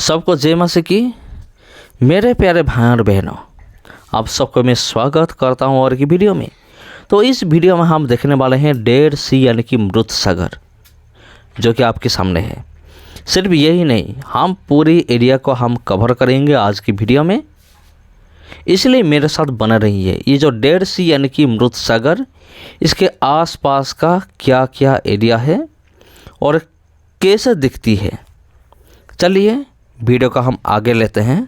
सबको जय मसीह की। मेरे प्यारे भाई और बहनों, आप सबको मैं स्वागत करता हूं और की वीडियो में। तो इस वीडियो में हम देखने वाले हैं डेड सी यानी कि मृत सागर, जो कि आपके सामने है। सिर्फ यही नहीं, हम पूरी एरिया को हम कवर करेंगे आज की वीडियो में, इसलिए मेरे साथ बना रहिए। ये जो डेड सी यानी कि मृत सागर, इसके आसपास का क्या क्या एरिया है और कैसे दिखती है, चलिए वीडियो का हम आगे लेते हैं।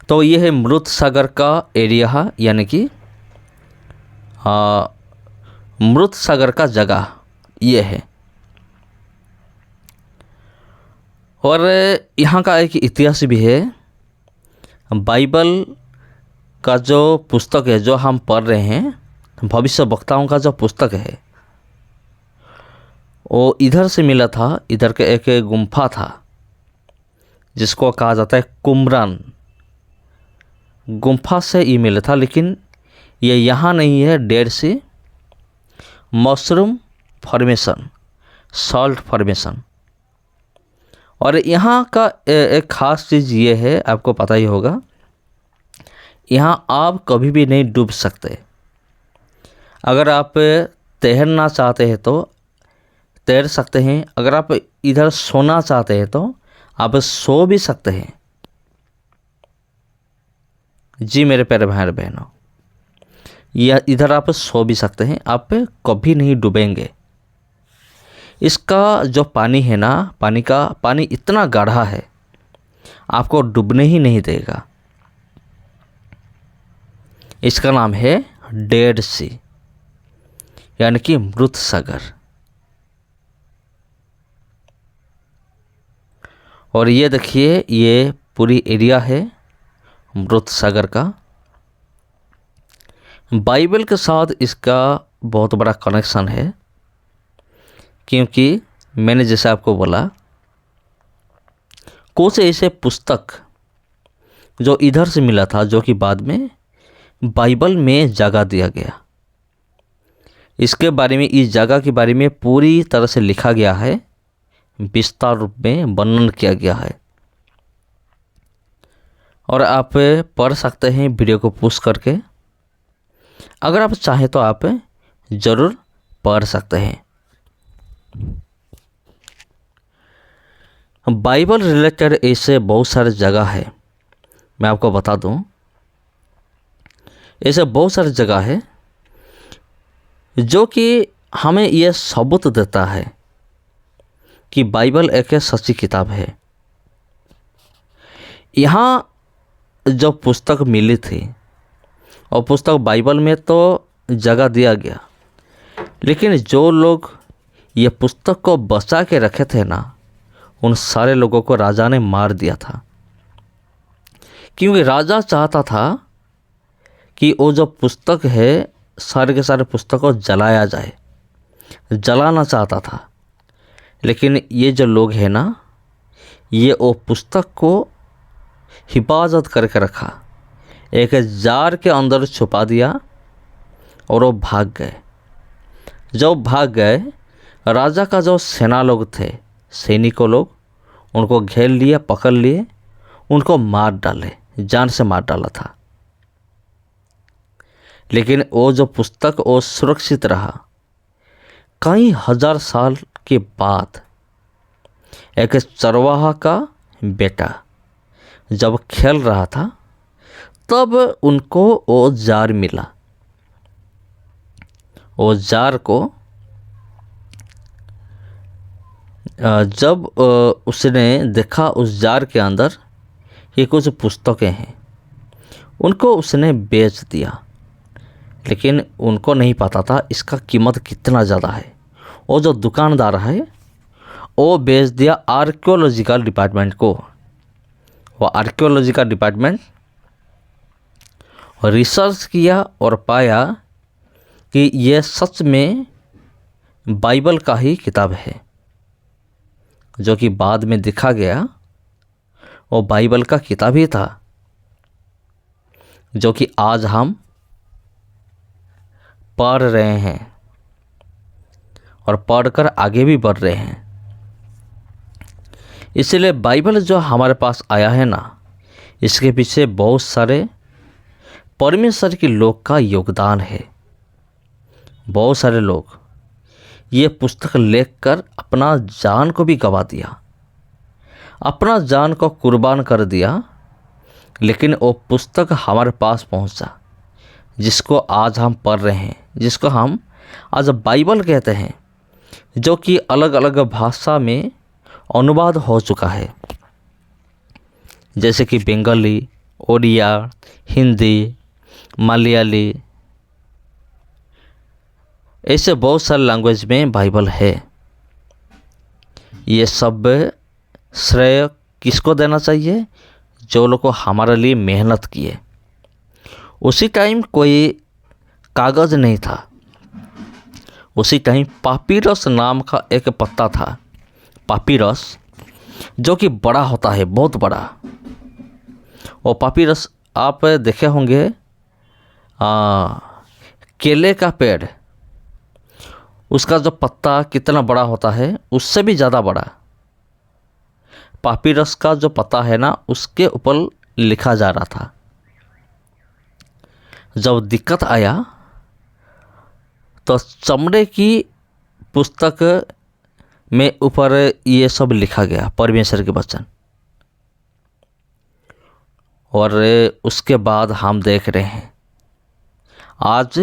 तो ये है मृत सागर का एरिया, यानी कि मृत सागर का जगह ये है। और यहाँ का एक इतिहास भी है। बाइबल का जो पुस्तक है, जो हम पढ़ रहे हैं, भविष्य वक्ताओं का जो पुस्तक है, वो इधर से मिला था। इधर के एक गुम्फा था जिसको कहा जाता है कुमरान गुम्फा से ये मिला था। लेकिन ये यहाँ नहीं है, डेड सी मशरूम फॉर्मेशन, सॉल्ट फॉर्मेशन। और यहाँ का एक ख़ास चीज़ ये है, आपको पता ही होगा, यहाँ आप कभी भी नहीं डूब सकते। अगर आप तैरना चाहते हैं तो तैर सकते हैं, अगर आप इधर सोना चाहते हैं तो आप सो भी सकते हैं। जी मेरे प्यारे भाई और बहनों, यह इधर आप सो भी सकते हैं, आप कभी नहीं डूबेंगे। इसका जो पानी है ना, पानी इतना गाढ़ा है, आपको डूबने ही नहीं देगा। इसका नाम है डेड सी यानी कि मृत सागर। और ये देखिए, ये पूरी एरिया है मृत सागर का। बाइबल के साथ इसका बहुत बड़ा कनेक्शन है, क्योंकि मैंने जैसे आपको बोला, कुछ ऐसे पुस्तक जो इधर से मिला था, जो कि बाद में बाइबल में जगह दिया गया। इसके बारे में, इस जगह के बारे में पूरी तरह से लिखा गया है, विस्तार रूप में वर्णन किया गया है। और आप पढ़ सकते हैं वीडियो को पुश करके। अगर आप चाहें तो आप ज़रूर पढ़ सकते हैं। बाइबल रिलेटेड ऐसे बहुत सारे जगह है, मैं आपको बता दूं। ऐसे बहुत सारी जगह है जो कि हमें यह सबूत देता है कि बाइबल एक सच्ची किताब है। यहाँ जो पुस्तक मिली थी, और पुस्तक बाइबल में तो जगह दिया गया, लेकिन जो लोग ये पुस्तक को बचा के रखे थे ना, उन सारे लोगों को राजा ने मार दिया था। क्योंकि राजा चाहता था कि वो जो पुस्तक है, सारे के सारे पुस्तक को जलाया जाए, जलाना चाहता था। लेकिन ये जो लोग हैं ना, ये वो पुस्तक को हिफाजत करके रखा, एक जार के अंदर छुपा दिया, और वो भाग गए। जब भाग गए, राजा का जो सेना लोग थे, सैनिकों लोग, उनको घेर लिए, पकड़ लिए, उनको मार डाले, जान से मार डाला था। लेकिन वो जो पुस्तक, वो सुरक्षित रहा। कई हजार साल के बाद एक चरवाहा का बेटा जब खेल रहा था, तब उनको वो जार मिला। वो जार को जब उसने देखा, उस जार के अंदर ये कुछ पुस्तकें हैं, उनको उसने बेच दिया। लेकिन उनको नहीं पता था इसका कीमत कितना ज़्यादा है। वो जो दुकानदार है, वो बेच दिया आर्कियोलॉजिकल डिपार्टमेंट को। वो आर्कियोलॉजिकल डिपार्टमेंट रिसर्च किया और पाया कि यह सच में बाइबल का ही किताब है। जो कि बाद में देखा गया, वो बाइबल का किताब ही था, जो कि आज हम पढ़ रहे हैं और पढ़कर आगे भी बढ़ रहे हैं। इसलिए बाइबल जो हमारे पास आया है ना, इसके पीछे बहुत सारे परमेश्वर के लोग का योगदान है। बहुत सारे लोग ये पुस्तक लेकर अपना जान को भी गंवा दिया, अपना जान को कुर्बान कर दिया, लेकिन वो पुस्तक हमारे पास पहुंचा, जिसको आज हम पढ़ रहे हैं, जिसको हम आज बाइबल कहते हैं, जो कि अलग अलग भाषा में अनुवाद हो चुका है, जैसे कि बंगाली, ओडिया, हिंदी, मलयाली, ऐसे बहुत सारे लैंग्वेज में बाइबल है। ये सब श्रेय किसको देना चाहिए? जो लोग को हमारे लिए मेहनत किए। उसी टाइम कोई कागज़ नहीं था, उसी टाइम पापीरस नाम का एक पत्ता था, पापीरस, जो कि बड़ा होता है, बहुत बड़ा। वो पापीरस आप देखे होंगे, केले का पेड़, उसका जो पत्ता कितना बड़ा होता है, उससे भी ज़्यादा बड़ा। पापीरस का जो पत्ता है ना, उसके ऊपर लिखा जा रहा था। जब दिक्कत आया तो चमड़े की पुस्तक में ऊपर ये सब लिखा गया, परमेश्वर के वचन। और उसके बाद हम देख रहे हैं आज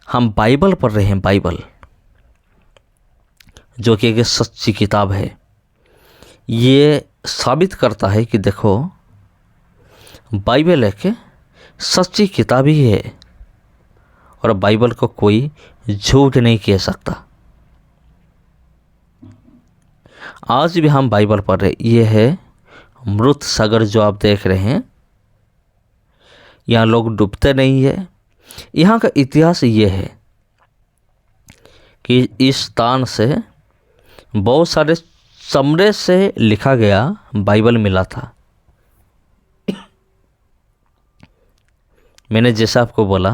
हम बाइबल पढ़ रहे हैं, बाइबल जो कि एक सच्ची किताब है। ये साबित करता है कि देखो, बाइबल एक सच्ची किताब ही है और बाइबल को कोई झूठ नहीं कह सकता। आज भी हम बाइबल पढ़ रहे, ये है मृत सागर जो आप देख रहे हैं। यहाँ लोग डूबते नहीं है। यहाँ का इतिहास ये है कि इस स्थान से बहुत सारे चमड़े से लिखा गया बाइबल मिला था। मैंने जैसा आपको बोला,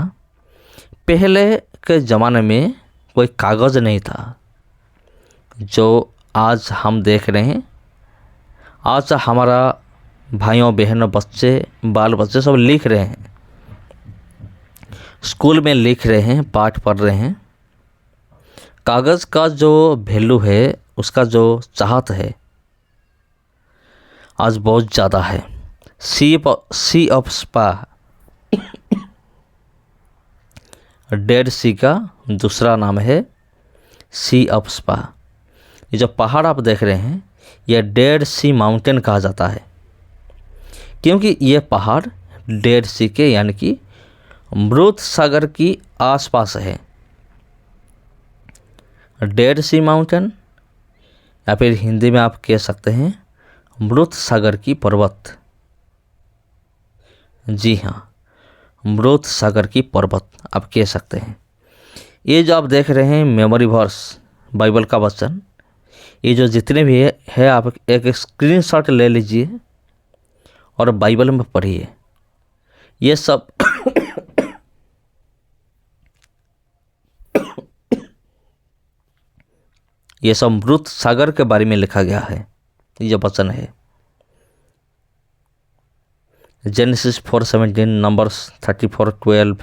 पहले के ज़माने में कोई कागज़ नहीं था जो आज हम देख रहे हैं। आज हमारा भाइयों बहनों, बच्चे, बाल बच्चे सब लिख रहे हैं, स्कूल में लिख रहे हैं, पाठ पढ़ रहे हैं। कागज़ का जो वैल्यू है, उसका जो चाहत है, आज बहुत ज़्यादा है। सी ऑफ स्पा, डेड सी का दूसरा नाम है सी ऑफ स्पा। ये जो पहाड़ आप देख रहे हैं, यह डेड सी माउंटेन कहा जाता है, क्योंकि ये पहाड़ डेड सी के यानी कि मृत सागर की आसपास है। डेड सी माउंटेन, या फिर हिंदी में आप कह सकते हैं मृत सागर की पर्वत। जी हाँ, मृत सागर की पर्वत आप कह सकते हैं। ये जो आप देख रहे हैं मेमोरी वर्स, बाइबल का वचन, ये जो जितने भी है आप एक स्क्रीनशॉट ले लीजिए और बाइबल में पढ़िए। ये सब ये सब मृत सागर के बारे में लिखा गया है। ये जो वचन है, Genesis 4:17, Numbers 34:12,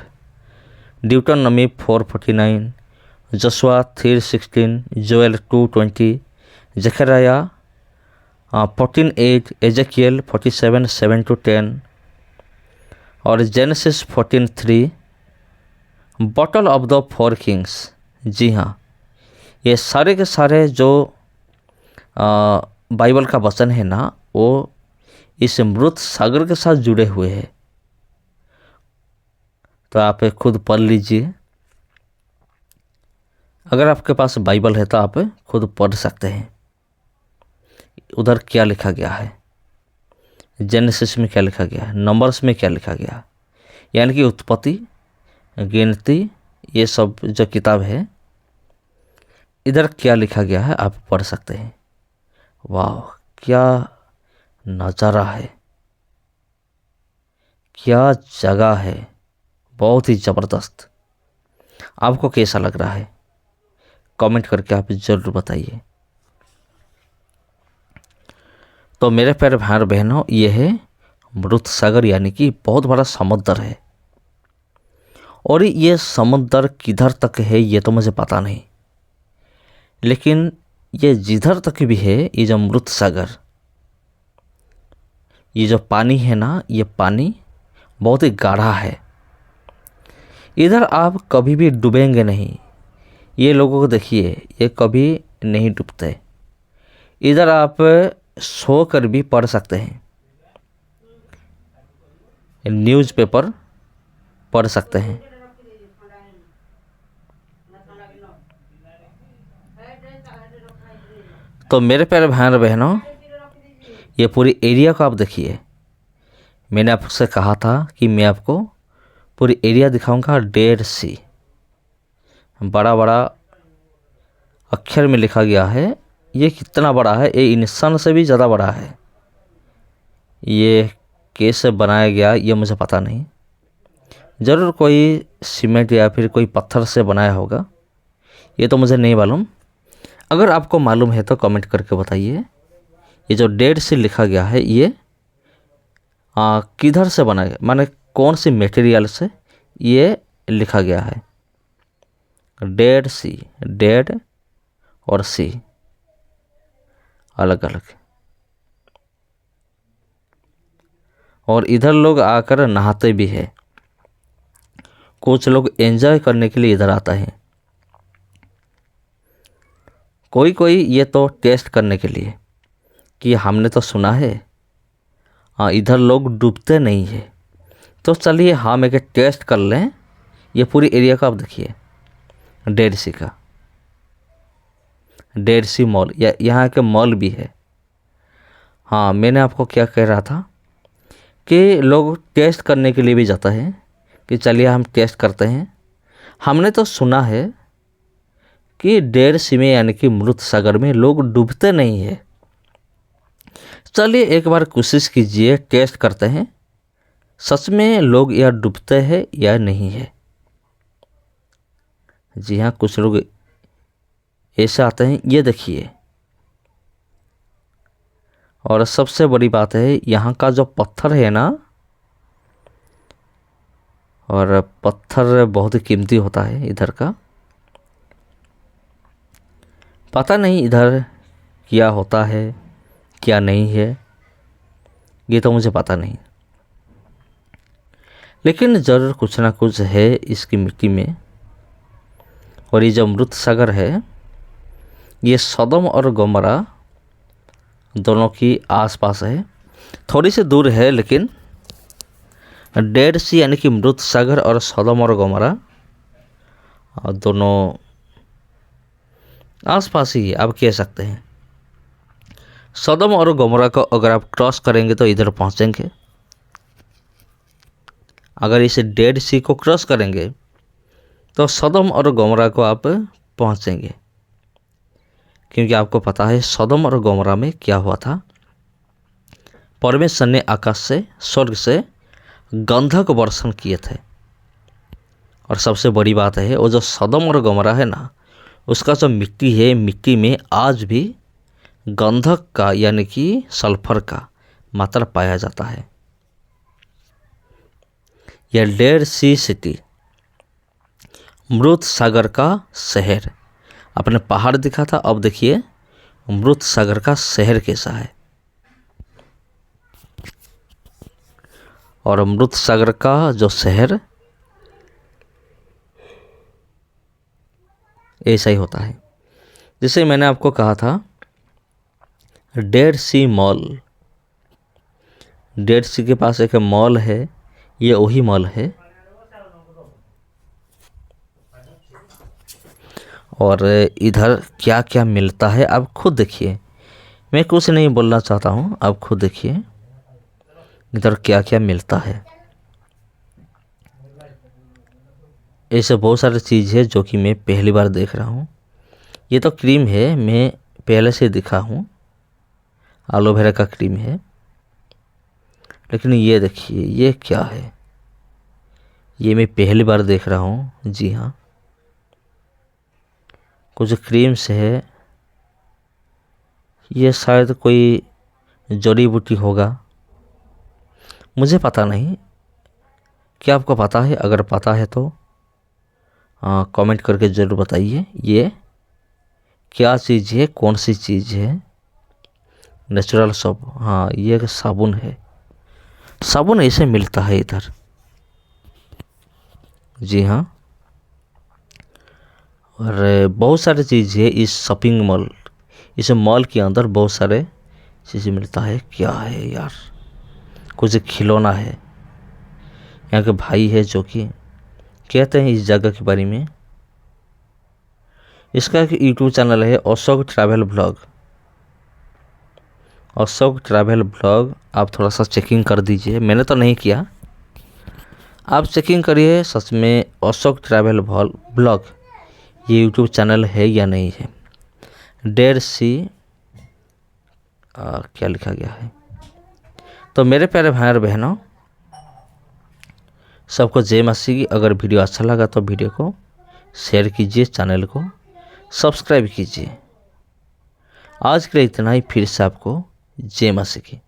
Deuteronomy 4:49, Joshua 3:16, Joel 2:20, जकरिया 14:8, एजेकियल 47:7-10 और Genesis 14:3, battle of the 4 kings. जी हाँ, ये सारे के सारे जो बाइबल का वचन है ना, वो इस मृत सागर के साथ जुड़े हुए हैं। तो आप खुद पढ़ लीजिए। अगर आपके पास बाइबल है तो आप खुद पढ़ सकते हैं उधर क्या लिखा गया है, जेनेसिस में क्या लिखा गया है, नंबर्स में क्या लिखा गया है, यानी कि उत्पत्ति, गिनती, ये सब जो किताब है, इधर क्या लिखा गया है आप पढ़ सकते हैं। वाह, क्या नज़ारा है, क्या जगह है, बहुत ही ज़बरदस्त। आपको कैसा लग रहा है कमेंट करके आप ज़रूर बताइए। तो मेरे प्यारे भाई और बहनों, ये है मृत सागर, यानी कि बहुत बड़ा समुद्र है। और ये समुद्र किधर तक है ये तो मुझे पता नहीं, लेकिन ये जिधर तक भी है, ये जो मृत सागर, ये जो पानी है ना, ये पानी बहुत ही गाढ़ा है। इधर आप कभी भी डूबेंगे नहीं। ये लोगों को देखिए, ये कभी नहीं डूबते। इधर आप सो कर भी पढ़ सकते हैं, न्यूज़पेपर पढ़ सकते हैं। तो मेरे प्यारे भाई और बहनों, ये पूरी एरिया को आप देखिए। मैंने आपसे कहा था कि मैं आपको पूरी एरिया दिखाऊंगा। डेड सी बड़ा बड़ा अक्षर में लिखा गया है। ये कितना बड़ा है, ये इंसान से भी ज़्यादा बड़ा है। ये कैसे बनाया गया ये मुझे पता नहीं, ज़रूर कोई सीमेंट या फिर कोई पत्थर से बनाया होगा, ये तो मुझे नहीं मालूम। अगर आपको मालूम है तो कमेंट करके बताइए। ये जो डेड सी लिखा गया है, ये किधर से बना है, माने कौन सी मटेरियल से ये लिखा गया है। डेड सी, डेड और सी अलग अलग। और इधर लोग आकर नहाते भी हैं। कुछ लोग एंजॉय करने के लिए इधर आता है, कोई कोई ये तो टेस्ट करने के लिए कि हमने तो सुना है इधर लोग डूबते नहीं है, तो चलिए हम एक टेस्ट कर लें। ये पूरी एरिया का आप देखिए, डेड सी का, डेड सी मॉल, या यहाँ के मॉल भी है। हाँ, मैंने आपको क्या कह रहा था कि लोग टेस्ट करने के लिए भी जाता है कि चलिए हम टेस्ट करते हैं। हमने तो सुना है कि डेड सी में, यानी कि मृत सागर में, लोग डूबते नहीं है। चलिए एक बार कोशिश कीजिए, टेस्ट करते हैं सच में लोग या डूबते हैं या नहीं है। जी हाँ, कुछ लोग ऐसे आते हैं, ये देखिए। और सबसे बड़ी बात है, यहाँ का जो पत्थर है ना, और पत्थर बहुत ही कीमती होता है इधर का। पता नहीं इधर क्या होता है क्या नहीं है, ये तो मुझे पता नहीं, लेकिन ज़रूर कुछ ना कुछ है इसकी मिट्टी में। और ये जो मृत सागर है, ये सदम और गोमरा दोनों की आसपास है, थोड़ी सी दूर है, लेकिन डेड सी यानी कि मृत सागर और सदम और गोमरा दोनों आसपास ही आप कह सकते हैं। सदम और गोमरा को अगर आप क्रॉस करेंगे तो इधर पहुंचेंगे। अगर इसे डेड सी को क्रॉस करेंगे तो सदम और गोमरा को आप पहुंचेंगे, क्योंकि आपको पता है सदम और गोमरा में क्या हुआ था। परमेश्वर ने आकाश से, स्वर्ग से गंधक वर्षण किए थे। और सबसे बड़ी बात है, वो जो सदम और गोमरा है ना, उसका जो मिट्टी है, मिट्टी में आज भी गंधक का, यानी कि सल्फर का मात्रा पाया जाता है। यह डेड सी सिटी, मृत सागर का शहर, अपने पहाड़ दिखा था, अब देखिए मृत सागर का शहर कैसा है। और मृत सागर का जो शहर ऐसा ही होता है। जैसे मैंने आपको कहा था, डेड सी मॉल, डेड सी के पास एक मॉल है, ये वही मॉल है। और इधर क्या क्या मिलता है आप खुद देखिए, मैं कुछ नहीं बोलना चाहता हूँ, आप खुद देखिए इधर क्या क्या मिलता है। ऐसे बहुत सारी चीज़ है जो कि मैं पहली बार देख रहा हूँ। ये तो क्रीम है, मैं पहले से दिखा हूँ, एलोवेरा का क्रीम है। लेकिन ये देखिए, ये क्या है, ये मैं पहली बार देख रहा हूँ। जी हाँ, कुछ क्रीम्स है, ये शायद कोई जड़ी बूटी होगा, मुझे पता नहीं। क्या आपको पता है? अगर पता है तो कमेंट करके ज़रूर बताइए। ये क्या चीज़ है, कौन सी चीज़ है? नेचुरल सोप, हाँ ये एक साबुन है। साबुन ऐसे मिलता है इधर, जी हाँ। और बहुत सारी चीज़ है इस शॉपिंग मॉल, इस मॉल के अंदर बहुत सारे चीज़ें मिलता है। क्या है यार? कुछ खिलौना है। यहाँ के भाई है जो कि कहते हैं इस जगह के बारे में। इसका एक यूट्यूब चैनल है, Ashok travel blog. Ashok travel blog आप थोड़ा सा चेकिंग कर दीजिए, मैंने तो नहीं किया, आप चेकिंग करिए सच में अशोक ट्रैवल ब्लॉग ये यूट्यूब चैनल है या नहीं है। डेयर सी क्या लिखा गया है। तो मेरे प्यारे भाई और बहनों, सबको जय मसीह की। अगर वीडियो अच्छा लगा तो वीडियो को शेयर कीजिए, चैनल को सब्सक्राइब कीजिए। आज के लिए इतना ही, फिर से आपको जय मसीह की।